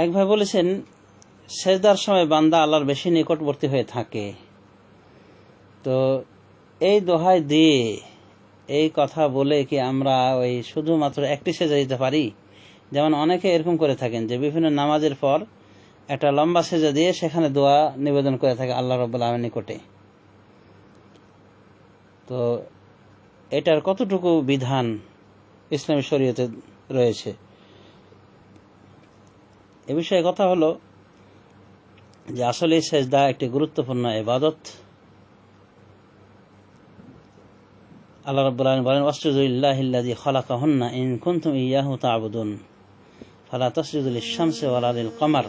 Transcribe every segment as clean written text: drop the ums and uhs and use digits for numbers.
এক ভাই বলেছেন, সেজদার সময় বান্দা আল্লাহর বেশি নিকটবর্তী হয়ে থাকে। তো এই দোহাই দিয়ে এই কথা বলে কি আমরা ওই শুধুমাত্র একটি সেজদা দিতে পারি? যেমন অনেকে এরকম করে থাকেন যে বিভিন্ন নামাজের পর একটা লম্বা সেজদা দিয়ে সেখানে দোয়া নিবেদন করে থাকে আল্লাহ রাব্বুল আলামিনের নিকটে। তো এটার কতটুকু বিধান ইসলামী শরীয়তে রয়েছে এ বিষয়ে কথা হলো যে আসলে সেজদা একটি গুরুত্বপূর্ণ ইবাদত। আল্লাহ রাব্বুল আলামিন বলেন, ওয়াসজুদু লিল্লাহিল্লাযী খালাকাহুন্না ইন কুনতুম ইয়্যাহু তা'বুদুন ফালা তাসজুদু লিশ-শামসি ওয়ালা লিল-কমার।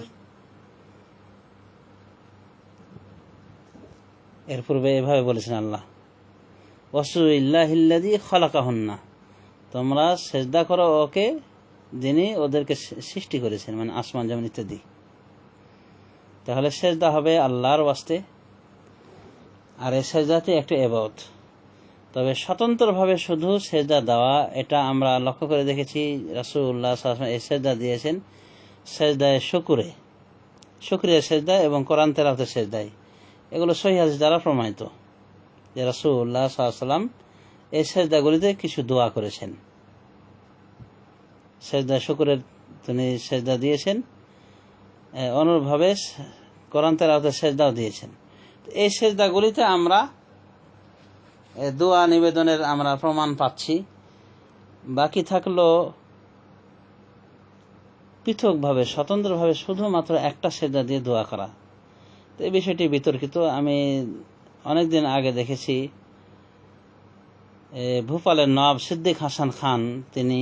এর পূর্বে এভাবে বলেছেন আল্লাহ, ওয়াসজুদু লিল্লাহিল্লাযী খালাকাহুন্না, তোমরা সেজদা করো ওকে যিনি ওদেরকে সৃষ্টি করেছেন, মানে আসমান জমিন ইত্যাদি। তাহলে সেজদা হবে আল্লাহর ওয়াস্তে, আর এই সেজদাটি একটি ইবাদত। তবে স্বতন্ত্রভাবে শুধু সেজদা দেওয়া, এটা আমরা লক্ষ্য করে দেখেছি রাসূলুল্লাহ সাল্লাল্লাহু আলাইহি ওয়াসাল্লাম এই সেজদা দিয়েছেন সেজদায়ে শুকরিয়া সেজদা এবং কোরআন তেলাওয়াতের সেজদায়। এগুলো সহিহ হাদিস দ্বারা প্রমাণিত যে রাসূলুল্লাহ সাল্লাল্লাহু আলাইহি ওয়াসাল্লাম এই সেজদাগুলিতে কিছু দোয়া করেছেন। সেজদা শুকরের তিনি সেজদা দিয়েছেন, অনুরূপভাবে কোরআন তেলাওয়াতের সেজদাও দিয়েছেন। এই সেজদাগুলিতে আমরা দোয়া নিবেদনের আমরা প্রমাণ পাচ্ছি। বাকি থাকলো পৃথকভাবে স্বতন্ত্রভাবে শুধুমাত্র একটা সেজদা দিয়ে দোয়া করা। তো এই বিষয়টি বিতর্কিত। আমি অনেকদিন আগে দেখেছি ভোপালের নবাব সিদ্দিক হাসান খান তিনি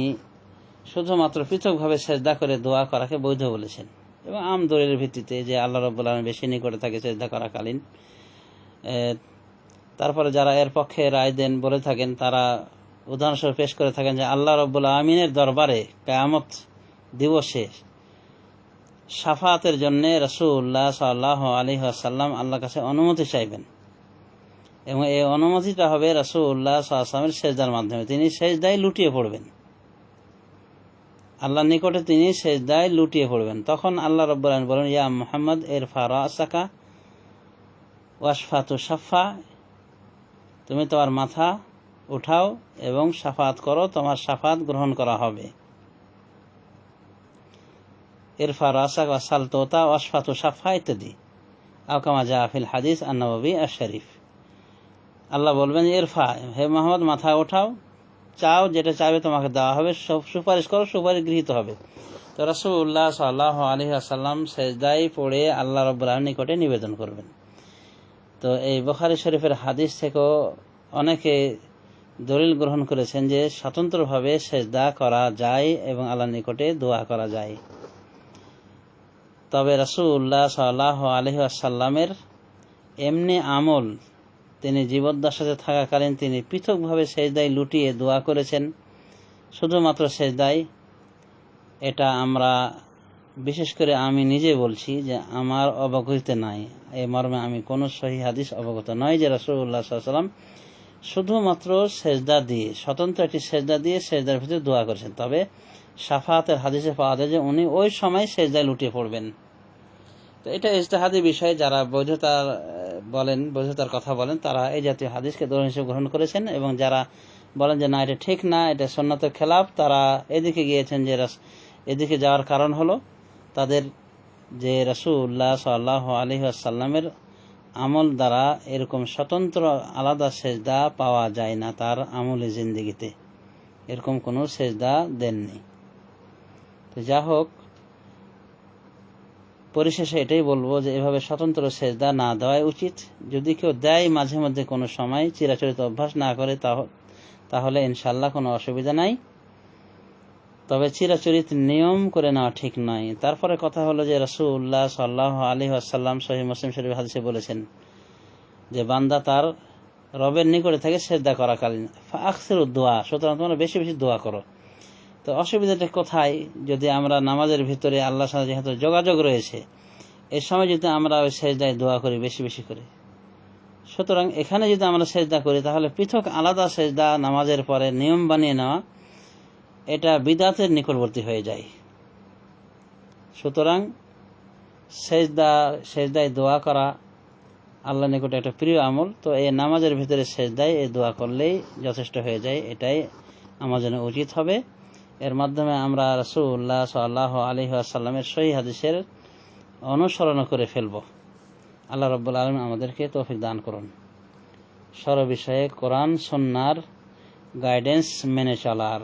শুধুমাত্র পৃথকভাবে সেজদা করে দোয়া করাকে বৈধ বলেছেন, এবং আম দলিলের ভিত্তিতে যে আল্লাহ রাব্বুল আলামিন বেশি নিকটে থাকে সেজদা করাকালীন। তারপরে যারা এর পক্ষে রায় দেন বলে থাকেন, তারা উদাহরণস্বরূপ পেশ করে থাকেন যে আল্লাহ রাব্বুল আমিনের দরবারে কিয়ামত দিবসে শাফাতের জন্য রাসূলুল্লাহ সাল্লাল্লাহু আলাইহি ওয়াসাল্লাম আল্লাহর কাছে অনুমতি চাইবেন, এবং এই অনুমতিটা হবে রাসূলুল্লাহ সাল্লাল্লাহু আলাইহি ওয়াসাল্লামের সেজদার মাধ্যমে। তিনি সেজদায় লুটিয়ে পড়বেন, আল্লাহর নিকটে তিনি সেজদায় লুটিয়ে পড়বেন। তখন আল্লাহ রাব্বুল আলামিন বলেন, ইয়া মুহাম্মদ ইরফা রাসাকা ওয়াশফাতু শাফা, তুমি তোমার মাথা উঠাও এবং শাফাত করো, তোমার শাফাত গ্রহণ করা হবে। ইরফা রাসাকা ওয়াসাল তোতা ওয়াশফাতু শাফা ইত্যাদি, আও কামা জা ফিল হাদিস আন-নববী আশ-শরীফ। আল্লাহ বলবেন, ইরফা, হে মুহাম্মদ মাথা উঠাও, চাও যেটা চাইবে তোমাকে দেওয়া হবে, সুপারিশ করো, সুপারিশ গৃহীত হবে। তো রাসূলুল্লাহ সাল্লাল্লাহু আলাইহি ওয়াসাল্লাম সেজদায় পড়ে আল্লাহ রাব্বুল আলামিনের নিকটে নিবেদন করবেন। তো এই বুখারী শরীফের হাদিস থেকেও অনেকে দলিল গ্রহণ করেছেন যে স্বতন্ত্রভাবে সেজদা করা যায় এবং আল্লাহর নিকটে দোয়া করা যায়। তবে রাসূলুল্লাহ সাল্লাল্লাহু আলাইহি ওয়াসাল্লামের এমনি আমল, তিনি জীবদ্দশাতে থাকাকালীন তিনি পৃথকভাবে সেজদায় লুটিয়ে দোয়া করেছেন, শুধুমাত্র সেজদায়। এটা আমরা বিশেষ করে আমি নিজে বলছি যে আমার অবগতিতে নাই, এই মর্মে আমি কোনো সহিহ হাদিস অবগত নয় যে রাসূলুল্লাহ সাল্লাল্লাহু আলাইহি ওয়াসাল্লাম শুধুমাত্র সেজদা দিয়ে, স্বতন্ত্র একটি সেজদা দিয়ে সেজদার ভিতরে দোয়া করেছেন। তবে শাফাতের হাদিসে পাওয়া যায় যে উনি ওই সময় সেজদায় লুটিয়ে পড়বেন। তো এটা ইজতিহাদি বিষয়। যারা বৈধতার কথা বলেন তারা এই জাতীয় হাদিসকে দলিল হিসেবে গ্রহণ করেছেন, এবং যারা বলেন যে না এটা ঠিক না, এটা সুন্নাতের খেলাফ, তারা এদিকে গিয়েছেন। যে এদিকে যাওয়ার কারণ হলো তাদের যে রাসূলুল্লাহ সাল্লাল্লাহু আলাইহি ওয়াসাল্লামের আমল দ্বারা এরকম স্বতন্ত্র আলাদা সেজদা পাওয়া যায় না, তার আমলে জিন্দেগিতে এরকম কোনো সেজদা দেননি। তো যা হোক, পরিশেষে এটাই বলবো যে এভাবে স্বতন্ত্র সেজদা না দেওয়াই উচিত। যদি কেউ দেয় মাঝে মধ্যে কোনো সময়, চিরাচরিত অভ্যাস না করে, তাহলে ইনশাআল্লাহ কোনো অসুবিধা নাই। তবে চিরাচরিত নিয়ম করে নেওয়া ঠিক নয়। তারপরে কথা হলো যে রাসূলুল্লাহ সাল্লাল্লাহু আলাইহি ওয়াসাল্লাম সহিহ মুসলিম শরীফ হাদিসে বলেছেন যে বান্দা তার রবের নিকটে থেকে সেজদা করাকালীন ফাকসিরুদ দোয়া, সুতরাং তোমরা বেশি বেশি দোয়া করো। তো অসুবিধাটা কোথায়? যদি আমরা নামাজের ভিতরে আল্লাহর সাথে যেহেতু যোগাযোগ রয়েছে, এই সময় যদি আমরা ওই সেজদায় দোয়া করি বেশি বেশি করে, সুতরাং এখানে যদি আমরা সেজদা করি তাহলে পৃথক আলাদা সেজদা নামাজের পরে নিয়ম বানিয়ে নেওয়া, এটা বিদআতের নিকটবর্তী হয়ে যায়। সুতরাং সেজদায় দোয়া করা আল্লাহর নিকটে একটা প্রিয় আমল। তো এই নামাজের ভিতরে সেজদায় এই দোয়া করলেই যথেষ্ট হয়ে যায়, এটাই আমার জন্য উচিত হবে। এর মাধ্যমে আমরা রাসূলুল্লাহ সাল্লাল্লাহু আলাইহি ওয়াসাল্লামের সহিহ হাদিসের অনুসরণ করে ফেলব। আল্লাহ রাব্বুল আলামিন আমাদেরকে তৌফিক দান করুন সর্ববিষয়ে কোরআন সুন্নাহর গাইডেন্স মেনে চলার।